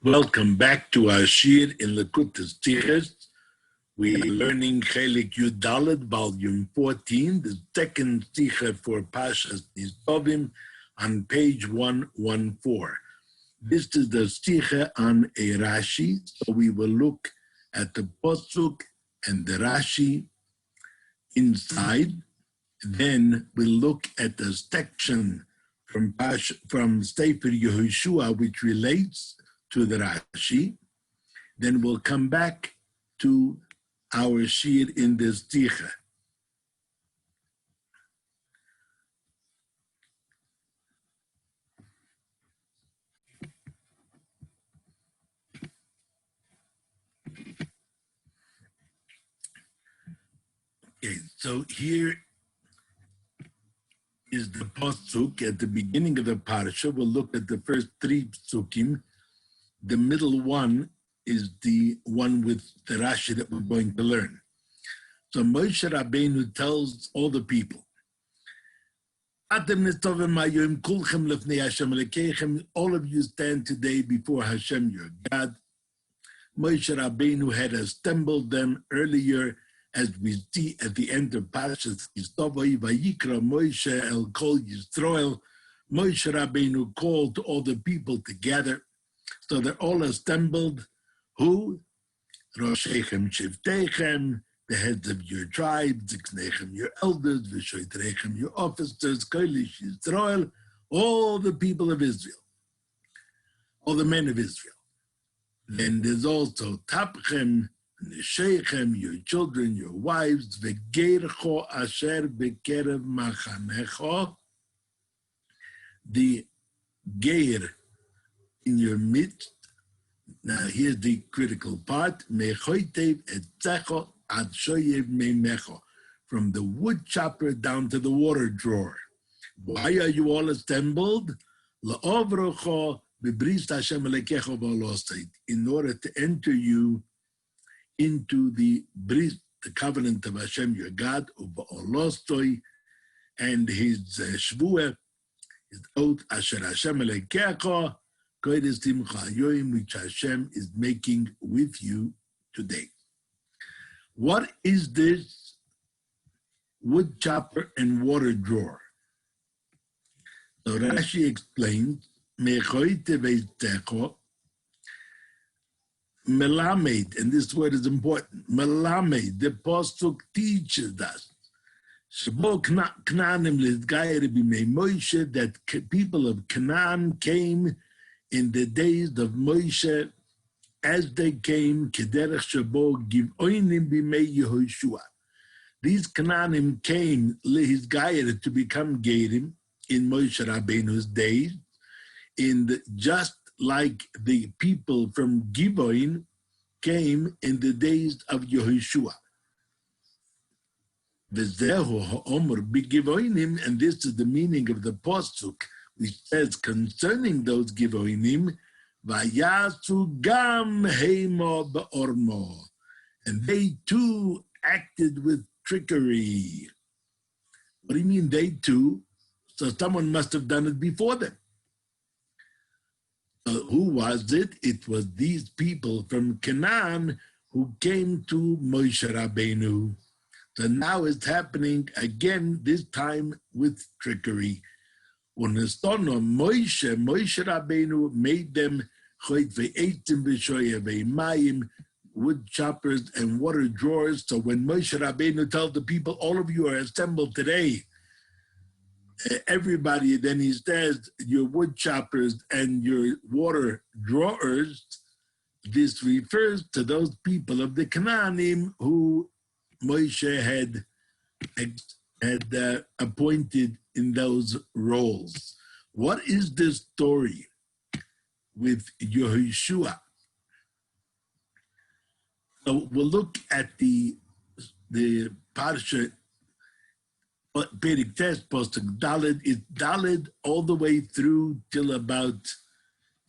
Welcome back to our Shir in Lekutas Tiches. We are learning Chelek Yud Daled, volume 14, the second Ticha for Pashas Nitzavim on page 114. This is the Ticha on a Rashi, so we will look at the Posuk and the Rashi inside. Then we'll look at the section from Sefer Yehoshua, which relates to the Rashi. Then we'll come back to our shir in this ticha. Okay, so here is the pasuk at the beginning of the parsha. We'll look at the first three psukim. The middle one is the one with the Rashi that we're going to learn. So Moshe Rabbeinu tells all the people, all of you stand today before Hashem, your God. Moshe Rabbeinu had assembled them earlier, as we see at the end of Parashas Yistovoi, Vayikra Moshe el Kol Yisroel. Moshe Rabbeinu called all the people together. So they're all assembled. Who? Roshechem Shivtechem, the heads of your tribes, Ziknechem, your elders, Vishoitrechem, your officers, Koilish Yisrael, all the people of Israel, all the men of Israel. Then there's also Tapchem, Neshechem, your children, your wives, Vegercho Asher Bekerev Machanecho, the Geir in your midst. Now here's the critical part. From the wood chopper down to the water drawer. Why are you all assembled? In order to enter you into the bris, the covenant of Hashem your God, and his shvuah, his oath, Asher Hashem Elekecho, which Hashem is making with you today. What is this wood chopper and water drawer? So Rashi explains, Melamed, and this word is important, Melamed, the Pasuk teaches us, that people of Canaan came in the days of Moshe, as they came, Kederech Shabo Givoinim Bimei Yehoshua. These Canaanim came, his Gayer, to become Gerim in Moshe Rabbeinu's days, just like the people from Givoin came in the days of Yehoshua. V'zehu ha'omer b'givoinim, and this is the meaning of the Pasuk, which says concerning those Givoinim, Vayasu gam heimo be'ormo, and they too acted with trickery. What do you mean they too? So someone must have done it before them. Who was it? It was these people from Canaan who came to Moshe Rabbeinu. So now it's happening again, this time with trickery. Moshe Rabbeinu made them wood choppers and water drawers. So when Moshe Rabbeinu tells the people, all of you are assembled today, everybody, then he says, your wood choppers and your water drawers, this refers to those people of the Canaanim who Moshe had appointed in those roles. What is the story with Yehoshua? So we'll look at the parsha, Perek Tes, Pasuk Daled. It's Daled all the way through till about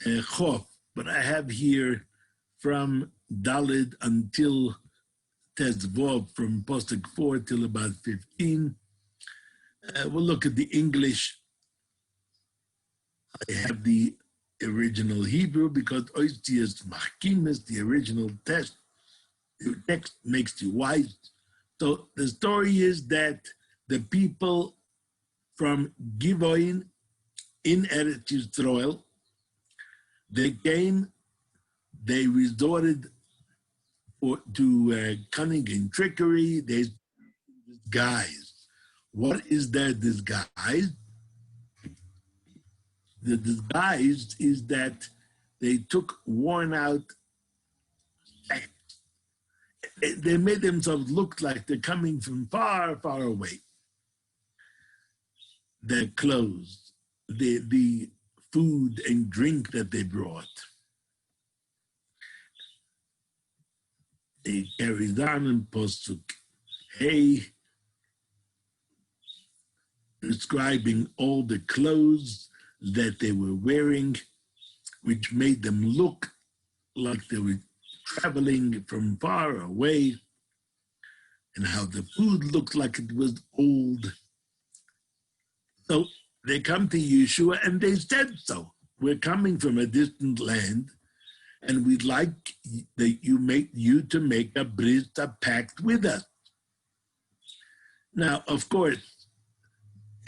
Chof, but I have here from Daled until Tezvov, from Pasuk 4 till about 15. We'll look at the English. I have the original Hebrew, because oistius machkimis, the original text makes you wise. So the story is that the people from Givoin in Eretz Yisrael, they came, they resorted to cunning and trickery. They disguised. What is their disguise? The disguise is that they took worn out, they made themselves look like they're coming from far, far away. Their clothes, the food and drink that they brought. It carries on in Posuk Hey, describing all the clothes that they were wearing, which made them look like they were traveling from far away, and how the food looked like it was old. So they come to Yeshua and they said so. We're coming from a distant land, and we'd like you to make a bris, a pact with us. Now, of course,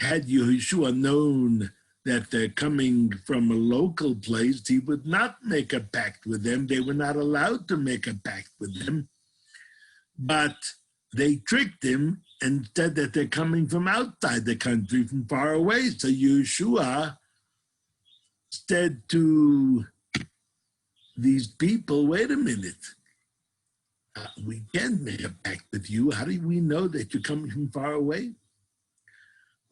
had Yeshua known that they're coming from a local place, he would not make a pact with them. They were not allowed to make a pact with them. But they tricked him and said that they're coming from outside the country, from far away. So Yeshua said to these people, wait a minute, we can't make a pact with you. How do we know that you're coming from far away?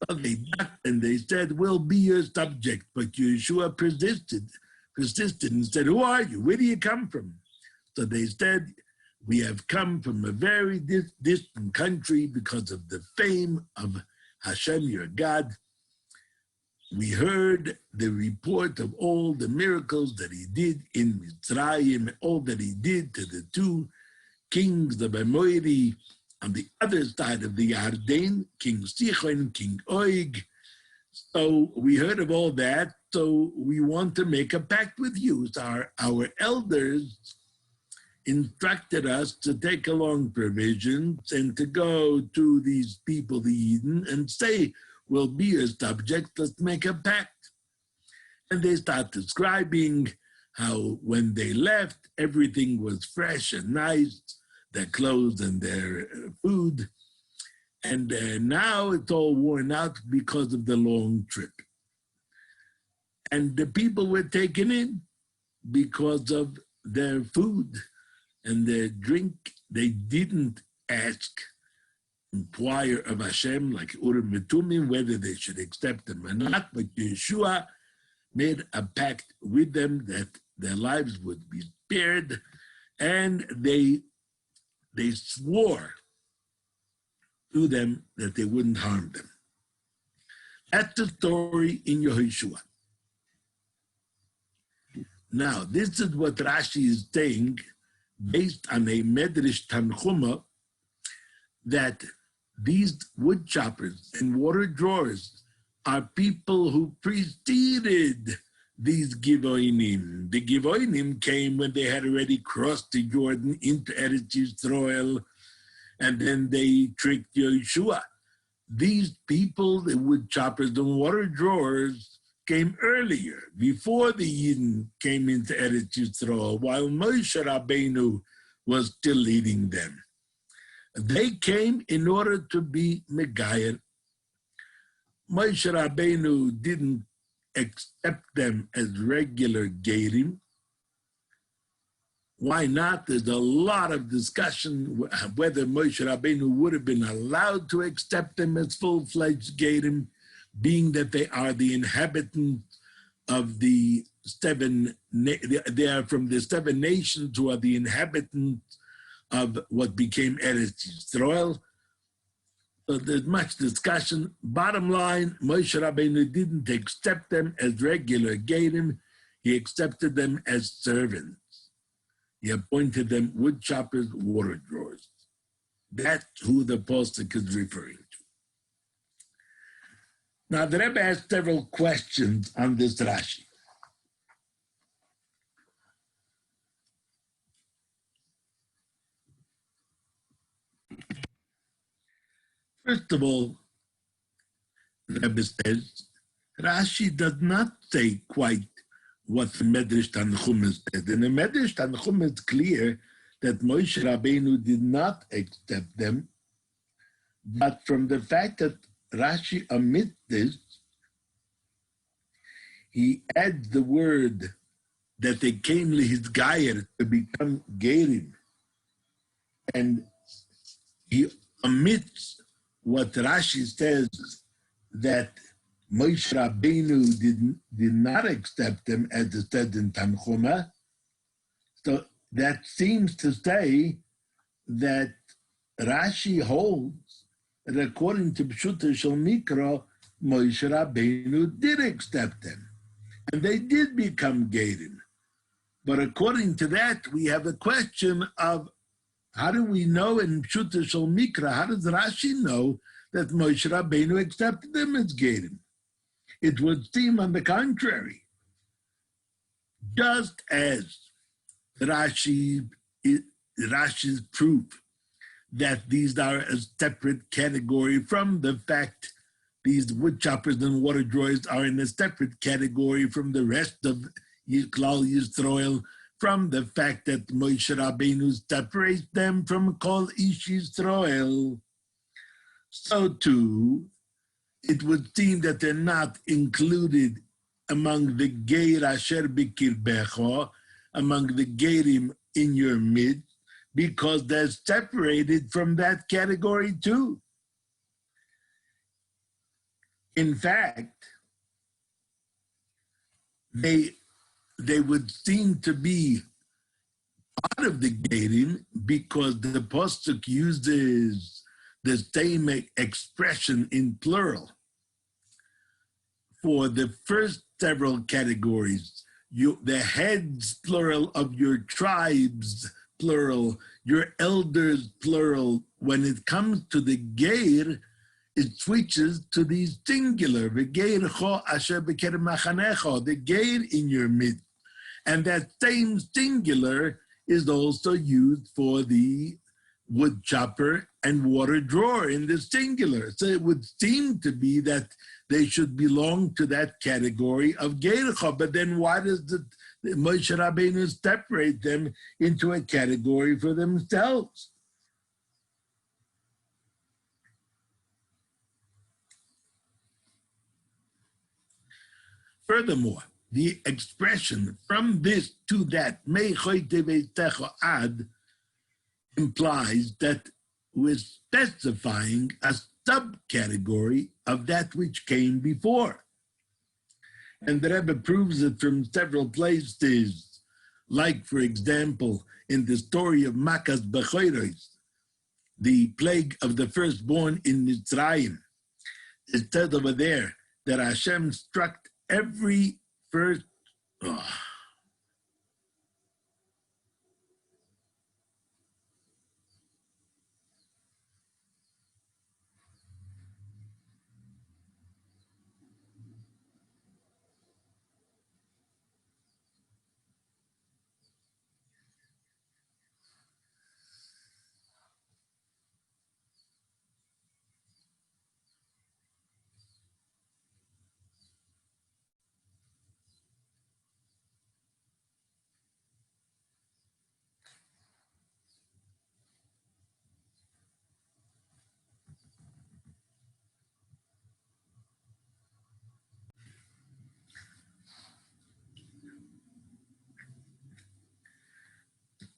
Well, they ducked and they said, we'll be your subject. But Yeshua persisted and said, who are you? Where do you come from? So they said, we have come from a very distant country because of the fame of Hashem, your God. We heard the report of all the miracles that he did in Mitzrayim, all that he did to the two kings of Amori on the other side of the Yarden, King Sichon, King Og. So we heard of all that, so we want to make a pact with you. So our elders instructed us to take along provisions and to go to these people, the Eden, and say, we'll be your subject, let's make a pact. And they start describing how when they left, everything was fresh and nice, their clothes and their food. And now it's all worn out because of the long trip. And the people were taken in because of their food and their drink. They didn't inquire of Hashem, like Urim V'Tumim, whether they should accept them or not, but Yeshua made a pact with them that their lives would be spared, and they swore to them that they wouldn't harm them. That's the story in Yehoshua. Now, this is what Rashi is saying, based on a Medrash Tanchuma, that these wood choppers and water drawers are people who preceded these Givoinim. The Givoinim came when they had already crossed the Jordan into Eretz Yisrael, and then they tricked Yeshua. These people, the wood choppers and water drawers, came earlier, before the Yidden came into Eretz Yisrael, while Moshe Rabbeinu was still leading them. They came in order to be Megayer. Moshe Rabbeinu didn't accept them as regular Gerim. Why not? There's a lot of discussion whether Moshe Rabbeinu would have been allowed to accept them as full-fledged Gerim, being that they are the inhabitants of they are from the 7 nations who are the inhabitants of what became Eretz Yisrael. So there's much discussion. Bottom line, Moshe Rabbeinu didn't accept them as regular Gerim. He accepted them as servants. He appointed them wood choppers, water drawers. That's who the pasuk is referring to. Now, the Rebbe has several questions on this Rashi. First of all, Rebbe says, Rashi does not say quite what the Medrash Tanchuma said. In the Medrash Tanchuma, it's clear that Moshe Rabbeinu did not accept them, but from the fact that Rashi omits this, he adds the word that they came lihizgayer, to become gerim, and he omits what Rashi says that Moshe Rabbeinu did not accept them, as it said in Tanchuma. So that seems to say that Rashi holds that according to Pshuta Shel Mikra, Moshe Rabbeinu did accept them, and they did become gerim. But according to that, we have a question of how do we know in Pshuta Shel Mikra, how does Rashi know that Moshe Rabbeinu accepted them as gerim? It would seem on the contrary. Just as Rashi's proof that these are a separate category from the fact these wood choppers and water drawers are in a separate category from the rest of Klal Yisrael, from the fact that Moshe Rabbeinu separates them from Kol Ish Yisrael, so too, it would seem that they're not included among the Geir Asher Bikirbecho, among the Geirim in your midst, because they're separated from that category too. In fact, they would seem to be part of the Geirim because the Pasuk uses the same expression in plural. For the first several categories, the heads, plural, of your tribes, plural, your elders, plural. When it comes to the Geir, it switches to the singular, the Geir cho asher b'kerem machanecho, the Geir in your midst. And that same singular is also used for the wood chopper and water drawer in the singular. So it would seem to be that they should belong to that category of Geircha. But then why does the Moshe Rabbeinu separate them into a category for themselves? Furthermore, the expression from this to that, ad, implies that we're specifying a subcategory of that which came before. And the Rebbe proves it from several places, like, for example, in the story of Makas Bechoros, the plague of the firstborn in Nitzavim. It says over there that Hashem struck every first...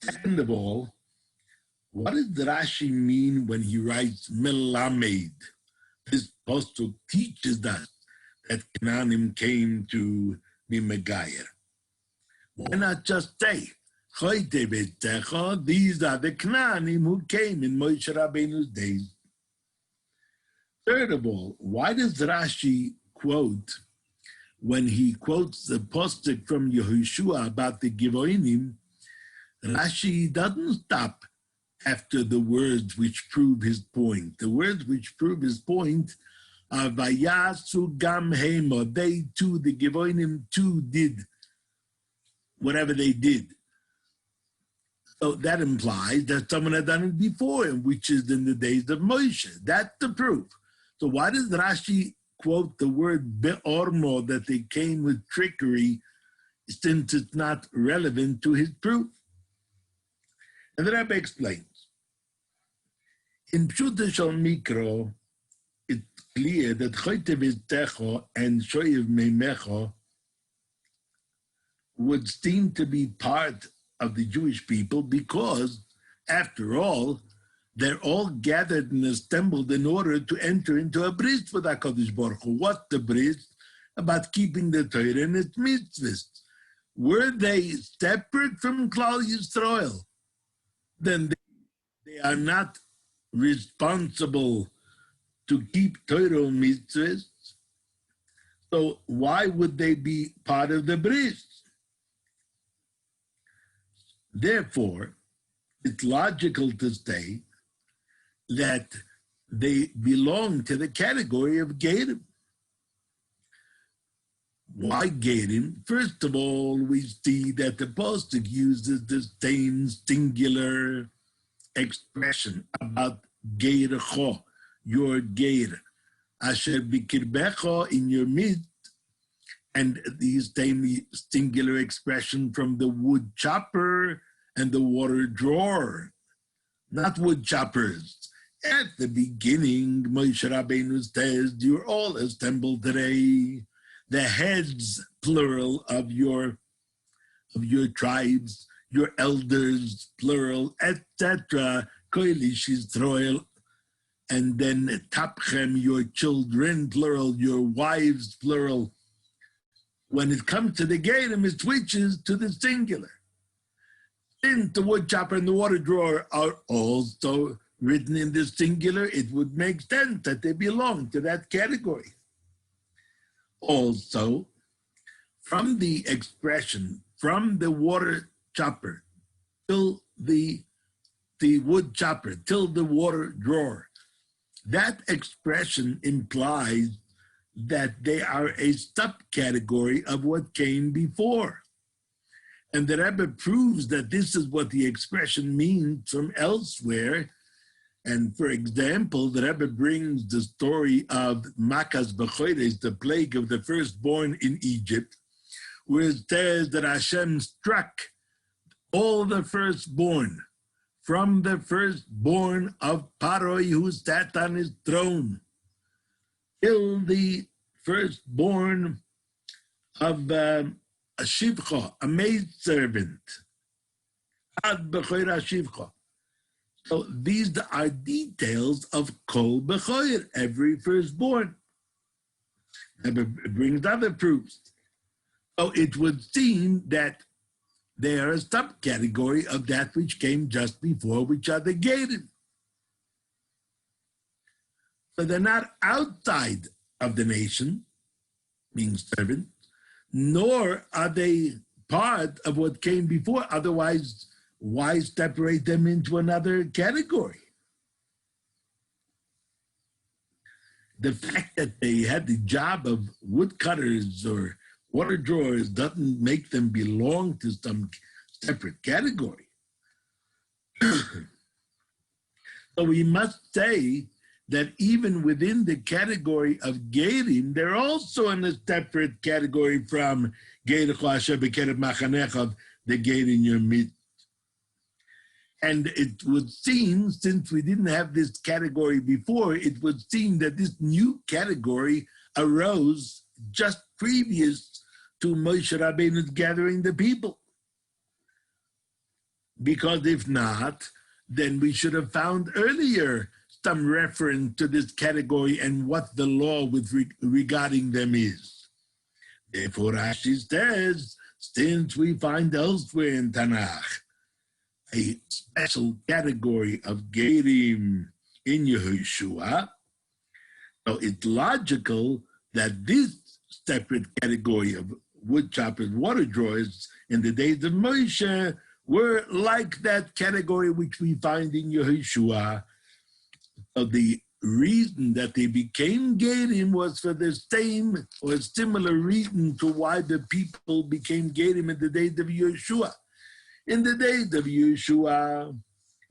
Second of all, what does Rashi mean when he writes Melamed? This pasuk teaches us that Canaanim came to be Megayer. Why not just say, these are the Canaanim who came in Moshe Rabbeinu's days? Third of all, why does Rashi quote, when he quotes the pasuk from Yehoshua about the Givoinim, Rashi doesn't stop after the words which prove his point. The words which prove his point are Vayasu Gam Hema. They too, the Givoinim too, did whatever they did. So that implies that someone had done it before him, which is in the days of Moshe. That's the proof. So why does Rashi quote the word be'ormo, that they came with trickery, since it's not relevant to his proof? And the Rabbi explains. In Pshuta Shal Mikro, it's clear that Choytev Techo and Shoyev Meimecho would seem to be part of the Jewish people because, after all, they're all gathered and assembled in order to enter into a bris with HaKadosh Baruch Hu. What the bris? About keeping the Torah and its mitzvahs. Were they separate from Klal Yisrael, then they are not responsible to keep Torah mitzvahs. So why would they be part of the bris? Therefore, it's logical to say that they belong to the category of Gerim. Why Gerim? First of all, we see that the Pasuk uses the same singular expression about Geircho, your Geir, Asher Bikirbecho, in your midst, and the same singular expression from the wood chopper and the water drawer, not wood choppers. At the beginning, Moshe Rabbeinu says, you're all assembled today, the heads, plural, of your tribes, your elders, plural, etc., Koilish Yisrael, and then Tapchem, your children, plural, your wives, plural. When it comes to the Gerim, it switches to the singular. Since the wood chopper and the water drawer are also written in the singular, it would make sense that they belong to that category. Also, from the expression, from the water chopper till the wood chopper, till the water drawer, that expression implies that they are a subcategory of what came before. And the Rebbe proves that this is what the expression means from elsewhere. And for example, the Rebbe brings the story of Makas B'choires, the plague of the firstborn in Egypt, where it says that Hashem struck all the firstborn, from the firstborn of Paroi, who sat on his throne, till the firstborn of a shivcha, a maidservant, ad b'choir shivcha. So these are details of kol b'choir, every firstborn. It brings other proofs. So it would seem that they are a subcategory of that which came just before, which are the Gerim. So they're not outside of the nation, being servants, nor are they part of what came before. Otherwise, why separate them into another category? The fact that they had the job of woodcutters or water drawers doesn't make them belong to some separate category. So we must say that even within the category of Gerim, they're also in a separate category from Geircho Asher B'Kereb Machanecha, the Geir in your midst. And it would seem, since we didn't have this category before, it would seem that this new category arose just previous to Moshe Rabbeinu's gathering the people. Because if not, then we should have found earlier some reference to this category and what the law regarding them is. Therefore, Rashi says, since we find elsewhere in Tanakh a special category of Gerim in Yehoshua, so it's logical that this separate category of wood choppers, water drawers in the days of Moshe were like that category which we find in Yehoshua. So the reason that they became Gerim was for the same or similar reason to why the people became Gerim in the days of Yehoshua. In the days of Yeshua,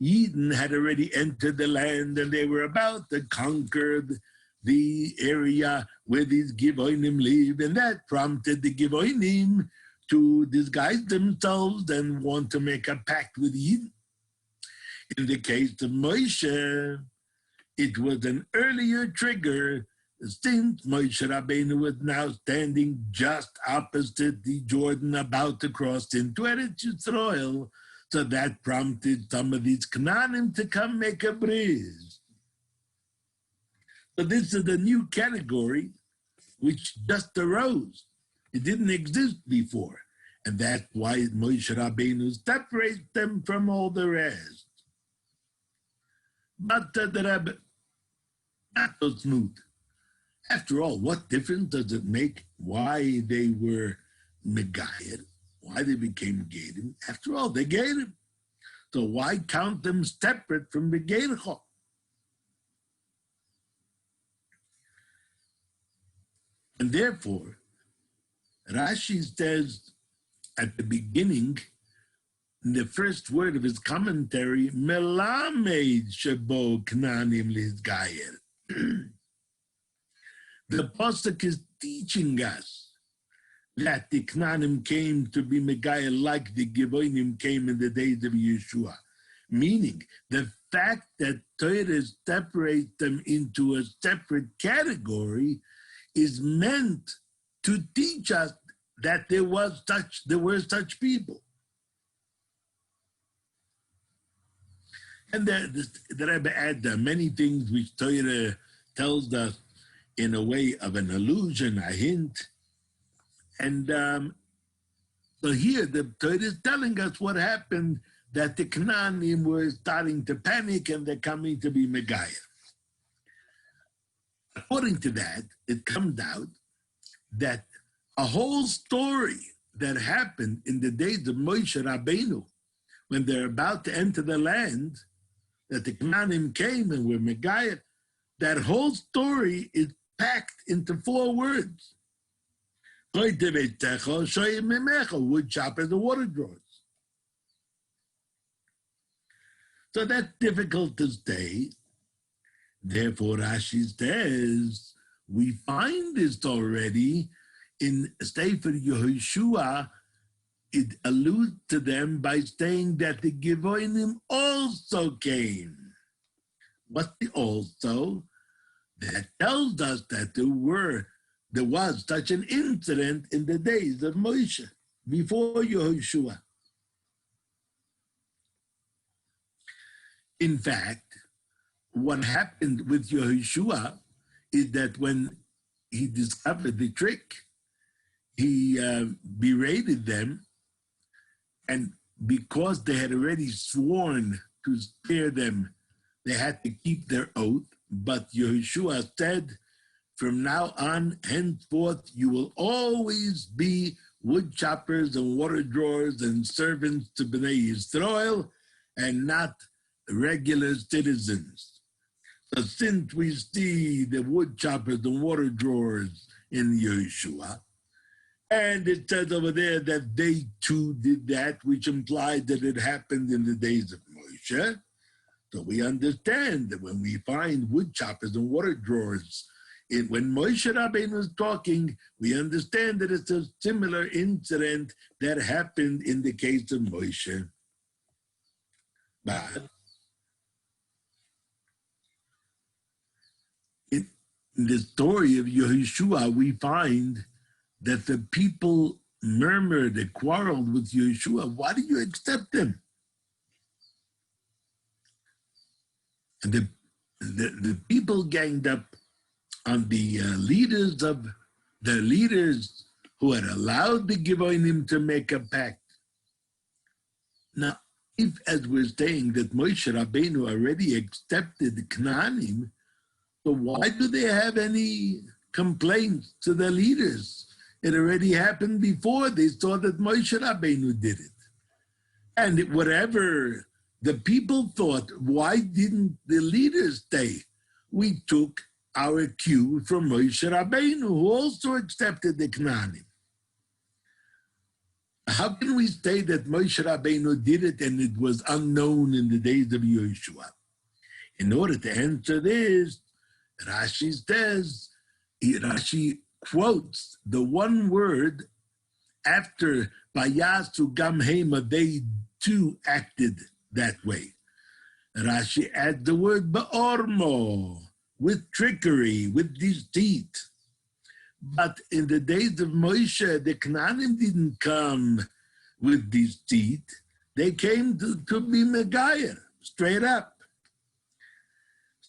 Eden had already entered the land and they were about to conquer the area where these Givonim live, and that prompted the Givonim to disguise themselves and want to make a pact with Eden. In the case of Moshe, it was an earlier trigger, since Moshe Rabbeinu was now standing just opposite the Jordan, about to cross into Eretz Yisrael, so that prompted some of these Canaanim to come make a bris. So this is a new category which just arose. It didn't exist before. And that's why Moshe Rabbeinu separates them from all the rest. But the Rebbe, not so smooth. After all, what difference does it make why they were Megayed, why they became Gedim? After all, they Gedim. So why count them separate from the Gedcho? And therefore, Rashi says at the beginning, in the first word of his commentary, Melamed Shebo Knanim Lizgayer. The Pasuk is teaching us that the Knanim came to be Megayel like the Givonim came in the days of Yeshua. Meaning, the fact that Torah separates them into a separate category is meant to teach us that there were such people. And the Rebbe adds many things which Torah tells us in a way of an allusion, a hint. And so here the Torah is telling us what happened, that the Canaanim were starting to panic and they're coming to be Megayah. According to that, it comes out that a whole story that happened in the days of Moshe Rabbeinu, when they're about to enter the land, that the Canaanim came and were Megayah, that whole story is packed into 4 words. Wood choppers and water drawers. So that's difficult to say. Therefore, Rashi says, we find this already in Sefer Yehoshua. It alludes to them by saying that the Givonim also came. What's the also? That tells us that there was such an incident in the days of Moshe, before Yehoshua. In fact, what happened with Yehoshua is that when he discovered the trick, he berated them, and because they had already sworn to spare them, they had to keep their oath. But Yehoshua said, from now on, henceforth, you will always be wood choppers and water drawers and servants to Bnei Yisrael, and not regular citizens. So since we see the wood choppers and water drawers in Yehoshua, and it says over there that they too did that, which implied that it happened in the days of Moshe. So we understand that when we find wood choppers and water drawers, when Moshe Rabbeinu is talking, we understand that it's a similar incident that happened in the case of Moshe. But in the story of Yehoshua, we find that the people murmured and quarreled with Yehoshua. Why do you accept him? And the people ganged up on the leaders who had allowed the Givonim to make a pact. Now, if, as we're saying, that Moshe Rabbeinu already accepted the Canaanim, so why do they have any complaints to the leaders? It already happened before. They saw that Moshe Rabbeinu did it. And whatever the people thought, why didn't the leaders say? We took our cue from Moshe Rabbeinu, who also accepted the Canaanim. How can we say that Moshe Rabbeinu did it and it was unknown in the days of Yeshua? In order to answer this, Rashi says, Rashi quotes the one word after Bayasu Gamhema, they too acted that way. Rashi adds the word Ba'ormo, with trickery, with deceit. But in the days of Moshe, the Canaanim didn't come with deceit. They came to be Megayer, straight up.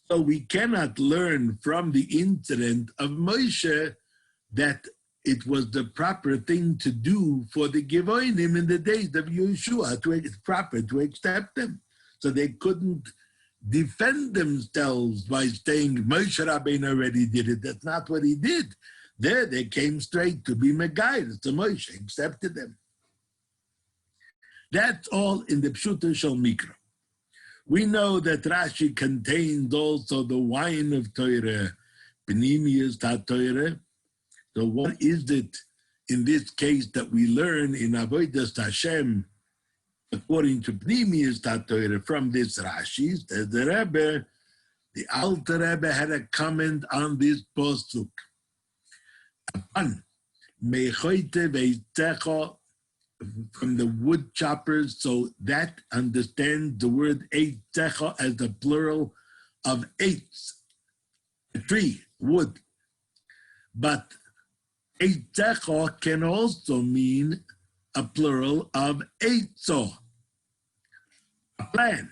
So we cannot learn from the incident of Moshe that it was the proper thing to do for the Givonim in the days of Yeshua, it's proper to accept them. So they couldn't defend themselves by saying, Moshe Rabbeinu already did it. That's not what he did. There they came straight to be Megayer. So Moshe accepted them. That's all in the Pshuta Shel Mikra. We know that Rashi contains also the wine of Torah, Pnimius HaTorah. So what is it in this case that we learn in Avodas Hashem according to Pnimius HaTorah from this Rashi? Says the Rebbe, the Alter Rebbe had a comment on this posuk. Upon Mechoite Veitecho, from the wood choppers, so that understands the word Eitzecho as the plural of eitz, a tree, wood. But Eitzecho can also mean a plural of Eitzo, a plan.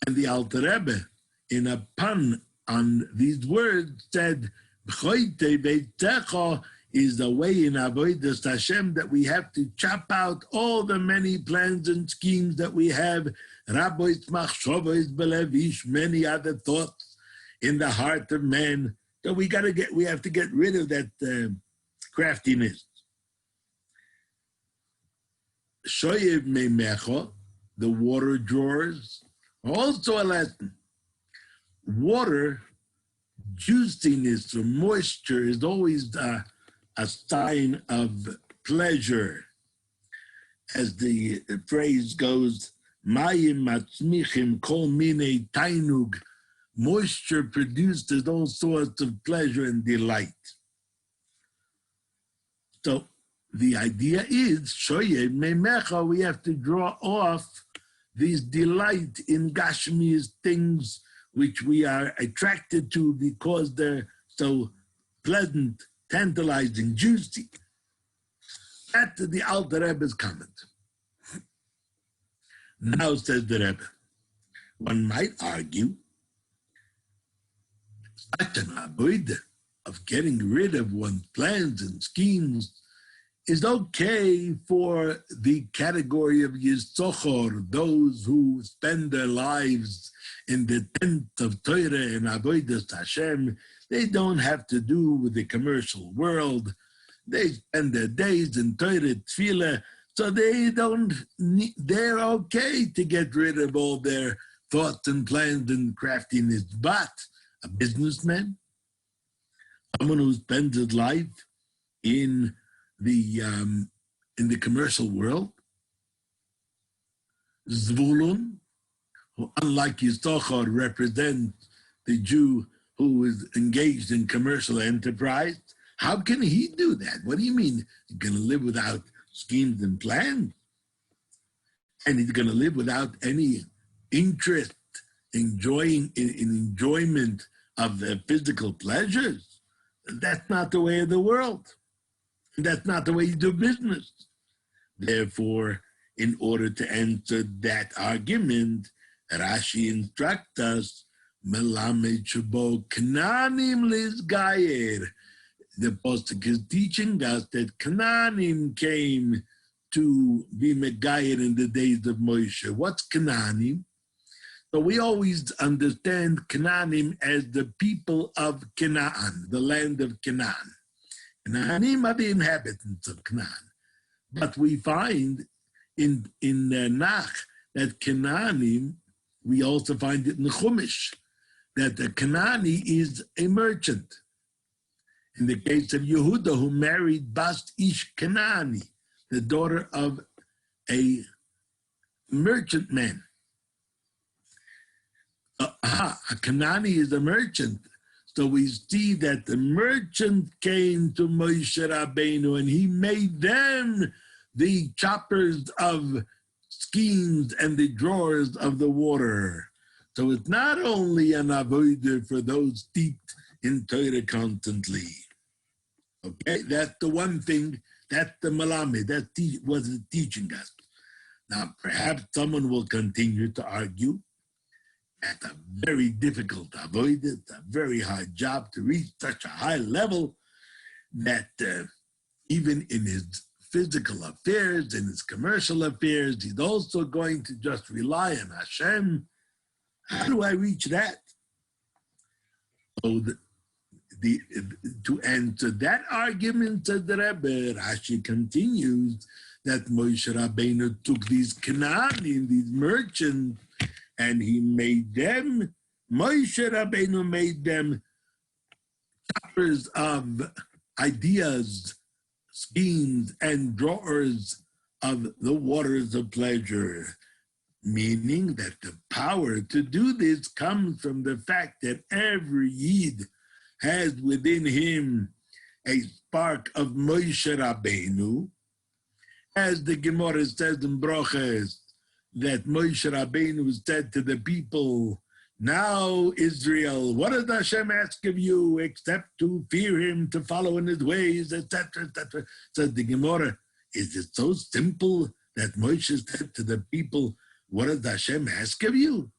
And the Alter Rebbe, in a pun on these words, said, B'choite Veitecho is the way in Avodas Hashem that we have to chop out all the many plans and schemes that we have, Rabbois, Machshavos, Belevish, many other thoughts in the heart of man. So we have to get rid of that craftiness. Shoyev Meimecho, the water drawers, also a lesson. Water, juiciness or moisture is always a sign of pleasure. As the phrase goes, Mayim matzmichim kol minei tainug, moisture produces all sorts of pleasure and delight. So the idea is, shoyev meimecha, we have to draw off these delight in Gashmi's things which we are attracted to because they're so pleasant, tantalizing, juicy. That's the Alter Rebbe's comment. Now, says the Rebbe, one might argue such an avodah of getting rid of one's plans and schemes is okay for the category of Yisochor, those who spend their lives in the tent of Torah and Avodas Hashem. They don't have to do with the commercial world. They spend their days in Torah Tefillah, so they're okay to get rid of all their thoughts and plans and craftiness. But a businessman, someone who spends his life in the commercial world, Zvulun, who unlike Yisachar represents the Jew who is engaged in commercial enterprise, how can he do that? What do you mean he's going to live without schemes and plans? And he's going to live without any interest in enjoyment of the physical pleasures? That's not the way of the world. That's not the way you do business. Therefore, in order to answer that argument, Rashi instructs us, Melamed Shabo Knanim Lizgayer. The Pasuk is teaching us that Canaanim came to be Megayer in the days of Moshe. What's Canaanim? So we always understand Canaanim as the people of Canaan, the land of Canaan. Canaanim are the inhabitants of Canaan. But we find in Nach that Canaanim, we also find it in the Chumash, that the Canaani is a merchant. In the case of Yehuda, who married Bast Ish Canaani, the daughter of a merchantman. A Canaani is a merchant. So we see that the merchant came to Moshe Rabbeinu and he made them the choppers of skeins and the drawers of the water. So it's not only an avodah for those steeped in Torah constantly. Okay, that's the one thing, that's the malamed, that wasn't teaching us. Now, perhaps someone will continue to argue at a very difficult avodah, it's a very hard job to reach such a high level that even in his physical affairs, in his commercial affairs, he's also going to just rely on Hashem. How do I reach that? So to answer that argument, said the Rebbe, Rashi continues that Moshe Rabbeinu took these Canaanim, these merchants, and he made them, Moshe Rabbeinu made them choppers of ideas, schemes, and drawers of the waters of pleasure, meaning that the power to do this comes from the fact that every Yid has within him a spark of Moshe Rabbeinu, as the Gemara says in Broches, that Moshe Rabbeinu said to the people, now Israel, what does Hashem ask of you except to fear him, to follow in his ways, etc., etc. Said the Gemara, is it so simple that Moshe said to the people, what does Hashem ask of you?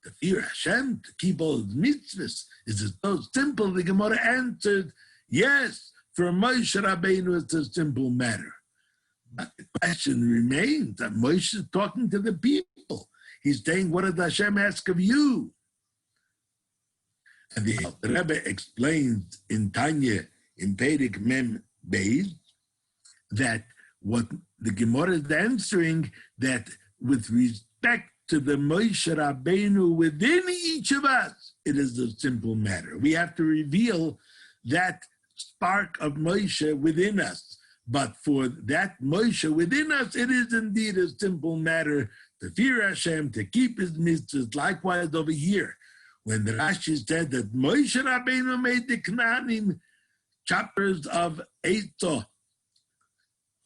To fear Hashem, to keep all his mitzvahs. Is it so simple? The Gemara answered, yes, for Moshe Rabbeinu it's a simple matter. But the question remains that Moshe is talking to the people. He's saying, what does Hashem ask of you? And the Rebbe explains in Tanya, in Perek Mem Beis, that what the Gemara is answering, that with respect to the Moshe Rabbeinu within each of us, it is a simple matter. We have to reveal that spark of Moshe within us. But for that Moshe within us, it is indeed a simple matter to fear Hashem, to keep his mitzvahs. Likewise over here, when the Rashi said that Moshe Rabbeinu made the Canaanim choppers of Eitzah,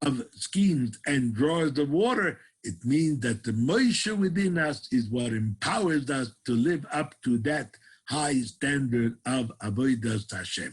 of schemes and drawers of water, it means that the Moshe within us is what empowers us to live up to that high standard of avodas Hashem.